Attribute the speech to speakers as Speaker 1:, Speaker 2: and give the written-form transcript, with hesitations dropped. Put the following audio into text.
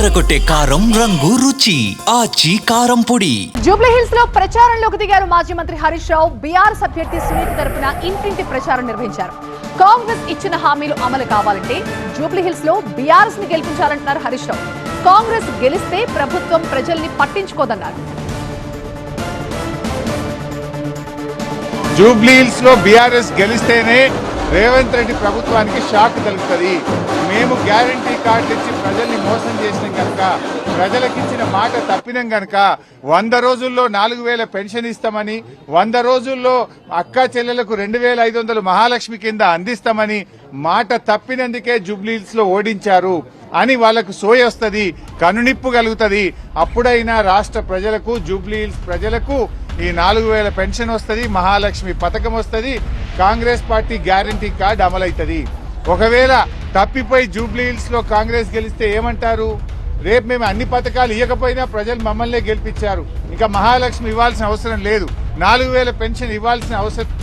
Speaker 1: అదరకొట్టే కారం రంగు రుచి ఆచి కారం పొడి.
Speaker 2: జూబ్లీ హిల్స్ లో ప్రచారంలోకి దిగారు మాజీ మంత్రి హరీష్ రావు. బీఆర్ఎస్ అభ్యర్థి సునీత తరపున ఇంటింటి ప్రచారం నిర్వహించారు. కాంగ్రెస్ ఇచ్చిన హామీలు అమలు కావాలంటే జూబ్లీ హిల్స్ లో బీఆర్ఎస్ ని గెలిపించాలంటున్నారు హరీష్ రావు. కాంగ్రెస్ గెలిస్తే ప్రభుత్వం ప్రజల్ని పట్టించుకోదన్నారు.
Speaker 3: జూబ్లీ హిల్స్ లో బీఆర్ఎస్ గెలిస్తేనే రేవంత్ రెడ్డి ప్రభుత్వానికి షాక్ కలుగుతుంది. మేము గ్యారంటీ కార్డులు ఇచ్చి ప్రజల్ని మోసం చేసినాం కనుక, ప్రజలకు ఇచ్చిన మాట తప్పినాం కనుక 100 రోజుల్లో 4000 పెన్షన్ ఇస్తామని, 100 రోజుల్లో అక్కా చెల్లెలకు 2500 మహాలక్ష్మి కింద అందిస్తామని మాట తప్పినందుకే జూబ్లీ హిల్స్ లో ఓడించారు అని వాళ్లకు సోయ వస్తుంది, కనునిప్పు కలుగుతుంది. అప్పుడైనా రాష్ట్ర ప్రజలకు, జూబ్లీ హిల్స్ ప్రజలకు ఈ 4000 పెన్షన్ వస్తుంది, మహాలక్ష్మి పథకం వస్తుంది, కాంగ్రెస్ పార్టీ గ్యారంటీ కార్డు అమలవుతుంది. ఒకవేళ తప్పిపోయి జూబ్లీ హిల్స్ లో కాంగ్రెస్ గెలిస్తే ఏమంటారు? రేపు మేము అన్ని పథకాలు ఇవ్వకపోయినా ప్రజలు మమ్మల్నే గెలిపించారు, ఇంకా మహాలక్ష్మి ఇవ్వాల్సిన అవసరం లేదు, 4000 పెన్షన్ ఇవ్వాల్సిన అవసరం